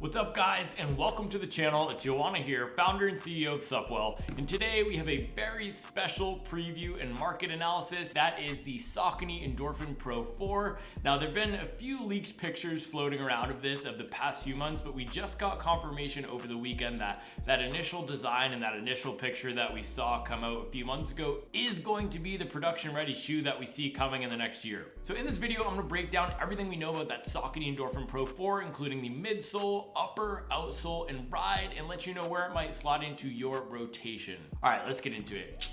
What's up guys, and welcome to the channel. It's Joanna here, founder and CEO of Supwell, and today we have a very special preview and market analysis. That is the Saucony Endoprhin Pro 4. Now there have been a few leaked pictures floating around of this of the past few months, but we just got confirmation over the weekend that that initial design and that initial picture that we saw come out a few months ago is going to be the production ready shoe that we see coming in the next year. So in this video, I'm going to break down everything we know about that Saucony Endoprhin Pro 4, including the midsole, upper, outsole, and ride, and let you know where it might slot into your rotation. All right, let's get into it.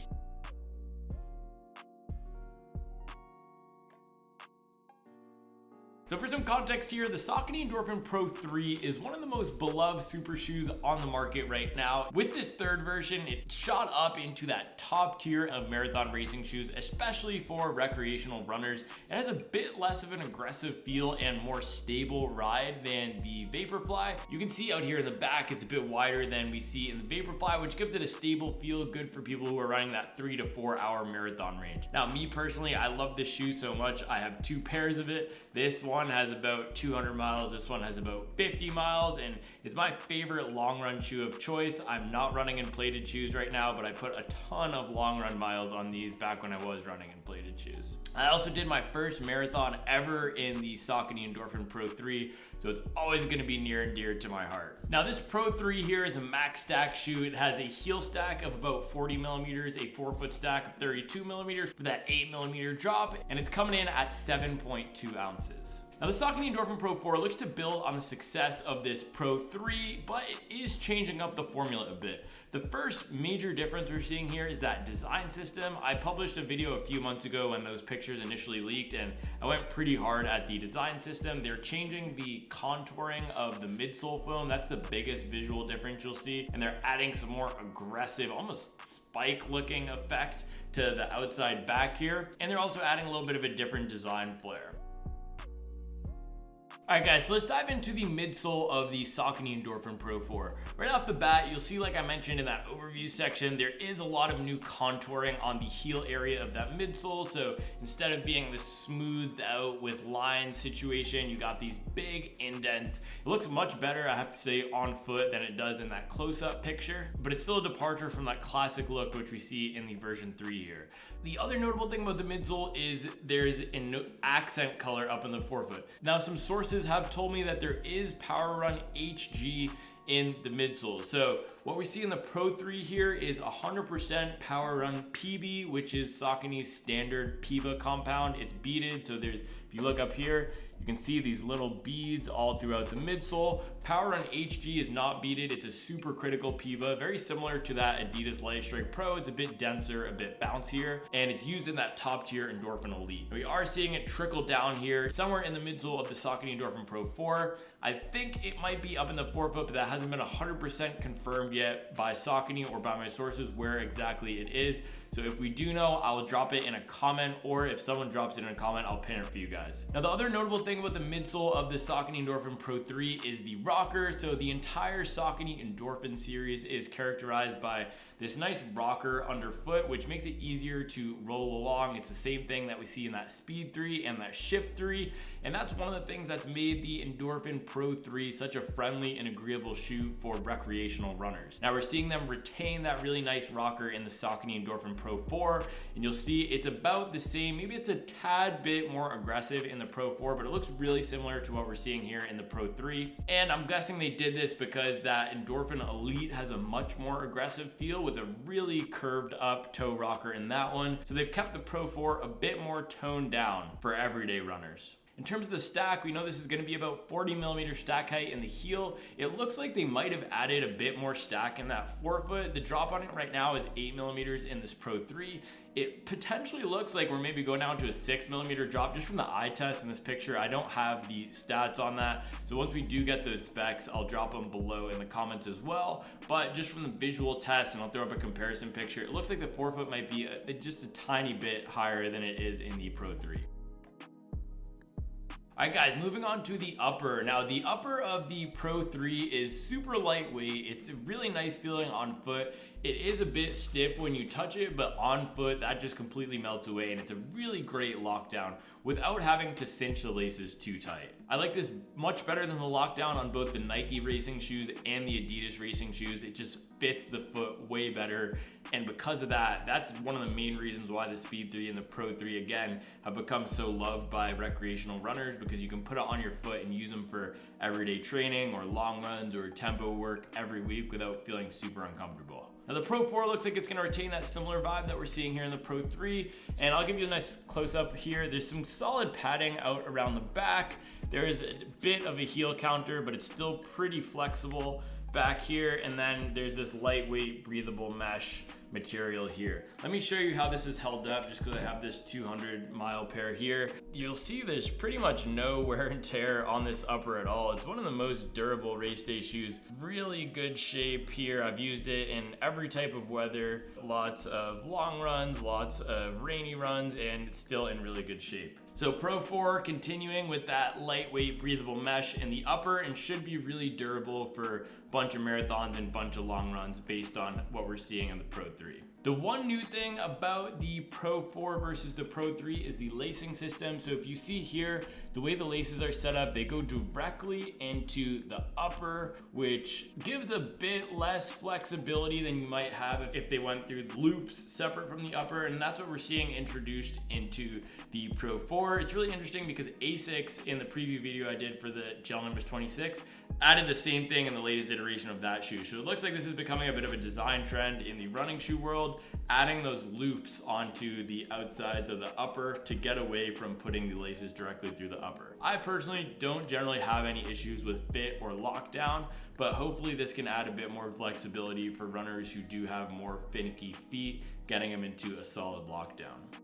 So for some context here, the Saucony Endoprhin Pro 3 is one of the most beloved super shoes on the market right now. With this third version, it shot up into that top tier of marathon racing shoes, especially for recreational runners. It has a bit less of an aggressive feel and more stable ride than the Vaporfly. You can see out here in the back, it's a bit wider than we see in the Vaporfly, which gives it a stable feel, good for people who are running that 3 to 4 hour marathon range. Now, me personally, I love this shoe so much. I have two pairs of it. This one has about 200 miles, this one has about 50 miles, and it's my favorite long run shoe of choice. I'm not running in plated shoes right now, but I put a ton of long run miles on these back when I was running in plated shoes. I also did my first marathon ever in the Saucony Endoprhin Pro 3, so it's always going to be near and dear to my heart. Now this Pro 3 here is a max stack shoe. It has a heel stack of about 40 millimeters, a forefoot stack of 32 millimeters for that 8 millimeter drop, and it's coming in at 7.2 ounces. Now the Saucony Endoprhin Pro 4 looks to build on the success of this Pro 3, but it is changing up the formula a bit. The first major difference we're seeing here is that design system. I published a video a few months ago when those pictures initially leaked, and I went pretty hard at the design system. They're changing the contouring of the midsole foam. That's the biggest visual difference you'll see, and they're adding some more aggressive, almost spike looking effect to the outside back here, and they're also adding a little bit of a different design flair. Alright guys, so let's dive into the midsole of the Saucony Endoprhin Pro 4. Right off the bat, you'll see, like I mentioned in that overview section, there is a lot of new contouring on the heel area of that midsole. So instead of being this smoothed out with lines situation, you got these big indents. It looks much better, I have to say, on foot than it does in that close-up picture, but it's still a departure from that classic look which we see in the version 3 here. The other notable thing about the midsole is there's an accent color up in the forefoot. Now some sources have told me that there is Power Run HG in the midsole. So what we see in the Pro 3 here is 100% Power Run PB, which is Saucony's standard PIBA compound. It's beaded, so there's, if you look up here, you can see these little beads all throughout the midsole. Power Run HG is not beaded. It's a super critical PIBA, very similar to that Adidas Light Strike Pro. It's a bit denser, a bit bouncier, and it's used in that top tier Endorphin Elite. We are seeing it trickle down here somewhere in the midsole of the Saucony Endoprhin Pro 4. I think it might be up in the forefoot, but that hasn't been 100% confirmed yet by Saucony or by my sources where exactly it is. So if we do know, I'll drop it in a comment, or if someone drops it in a comment, I'll pin it for you guys. Now the other notable thing about the midsole of the Saucony Endoprhin Pro 3 is the rocker. So the entire Saucony Endorphin series is characterized by this nice rocker underfoot, which makes it easier to roll along. It's the same thing that we see in that Speed 3 and that Shift 3. And that's one of the things that's made the Endorphin Pro 3 such a friendly and agreeable shoe for recreational runners. Now we're seeing them retain that really nice rocker in the Saucony Endoprhin Pro 4, and you'll see it's about the same. Maybe it's a tad bit more aggressive in the Pro 4, but it looks really similar to what we're seeing here in the Pro 3. And I'm guessing they did this because that Endorphin Elite has a much more aggressive feel with a really curved up toe rocker in that one. So they've kept the Pro 4 a bit more toned down for everyday runners. In terms of the stack, we know this is going to be about 40 millimeter stack height in the heel. It looks like they might have added a bit more stack in that forefoot. The drop on it right now is 8 millimeters in this Pro 3. It potentially looks like we're maybe going down to a 6 millimeter drop just from the eye test in this picture. I don't have the stats on that. So once we do get those specs, I'll drop them below in the comments as well. But just from the visual test, and I'll throw up a comparison picture, it looks like the forefoot might be just a tiny bit higher than it is in the Pro 3. All right guys, moving on to the upper. Now the upper of the Pro 3 is super lightweight. It's a really nice feeling on foot. It is a bit stiff when you touch it, but on foot, that just completely melts away, and it's a really great lockdown without having to cinch the laces too tight. I like this much better than the lockdown on both the Nike racing shoes and the Adidas racing shoes. It just fits the foot way better, and because of that, that's one of the main reasons why the Speed 3 and the Pro 3 again have become so loved by recreational runners, because you can put it on your foot and use them for everyday training or long runs or tempo work every week without feeling super uncomfortable. Now the Pro 4 looks like it's going to retain that similar vibe that we're seeing here in the Pro 3, and I'll give you a nice close-up here. There's some solid padding out around the back. There is a bit of a heel counter, but it's still pretty flexible back here, and then there's this lightweight breathable mesh material here. Let me show you how this is held up, just because I have this 200-mile pair here. You'll see there's pretty much no wear and tear on this upper at all. It's one of the most durable race day shoes. Really good shape here. I've used it in every type of weather, lots of long runs, lots of rainy runs, and it's still in really good shape. So Pro 4 continuing with that lightweight breathable mesh in the upper, and should be really durable for a bunch of marathons and bunch of long runs based on what we're seeing in the Pro 3. The one new thing about the Pro 4 versus the Pro 3 is the lacing system. So if you see here, the way the laces are set up, they go directly into the upper, which gives a bit less flexibility than you might have if they went through loops separate from the upper, and that's what we're seeing introduced into the Pro 4. It's really interesting because ASICS, in the preview video I did for the gel numbers 26, added the same thing in the latest iteration of that shoe. So it looks like this is becoming a bit of a design trend in the running shoe world, adding those loops onto the outsides of the upper to get away from putting the laces directly through the upper. I personally don't generally have any issues with fit or lockdown, but hopefully this can add a bit more flexibility for runners who do have more finicky feet, getting them into a solid lockdown.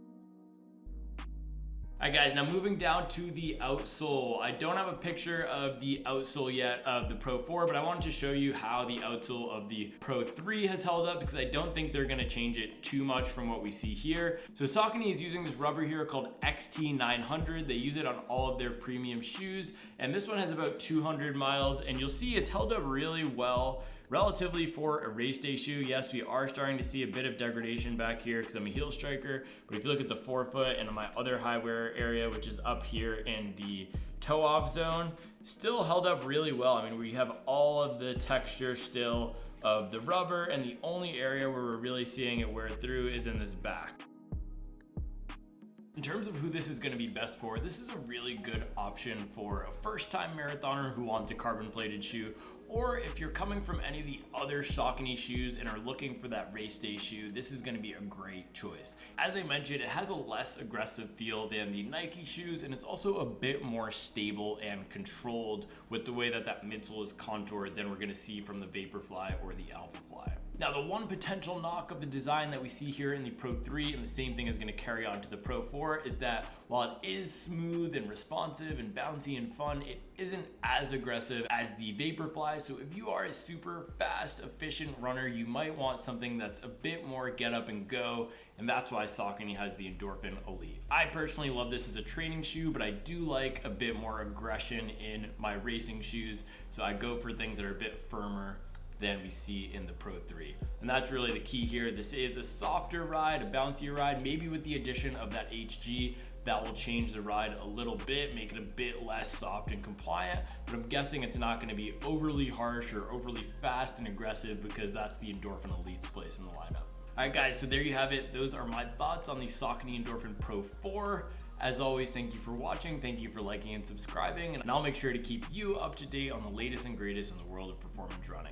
Alright guys, now moving down to the outsole. I don't have a picture of the outsole yet of the Pro 4, but I wanted to show you how the outsole of the Pro 3 has held up, because I don't think they're going to change it too much from what we see here. So Saucony is using this rubber here called XT900. They use it on all of their premium shoes, and this one has about 200 miles, and you'll see it's held up really well relatively for a race day shoe. Yes, we are starting to see a bit of degradation back here because I'm a heel striker, but if you look at the forefoot and my other high wear area, which is up here in the toe off zone, still held up really well. I mean, we have all of the texture still of the rubber, and the only area where we're really seeing it wear through is in this back. In terms of who this is going to be best for, this is a really good option for a first-time marathoner who wants a carbon-plated shoe, or if you're coming from any of the other Saucony shoes and are looking for that race day shoe, this is going to be a great choice. As I mentioned, it has a less aggressive feel than the Nike shoes, and it's also a bit more stable and controlled with the way that that midsole is contoured than we're going to see from the Vaporfly or the Alphafly. Now, the one potential knock of the design that we see here in the Pro 3, and the same thing is going to carry on to the Pro 4, is that while it is smooth and responsive and bouncy and fun, it isn't as aggressive as the Vaporfly. So if you are a super fast, efficient runner, you might want something that's a bit more get up and go, and that's why Saucony has the Endorphin Elite. I personally love this as a training shoe, but I do like a bit more aggression in my racing shoes, so I go for things that are a bit firmer than we see in the Pro 3. And that's really the key here. This is a softer ride, a bouncier ride, maybe with the addition of that HG, that will change the ride a little bit, make it a bit less soft and compliant, but I'm guessing it's not gonna be overly harsh or overly fast and aggressive, because that's the Endorphin Elite's place in the lineup. All right guys, so there you have it. Those are my thoughts on the Saucony Endorphin Pro 4. As always, thank you for watching, thank you for liking and subscribing, and I'll make sure to keep you up to date on the latest and greatest in the world of performance running.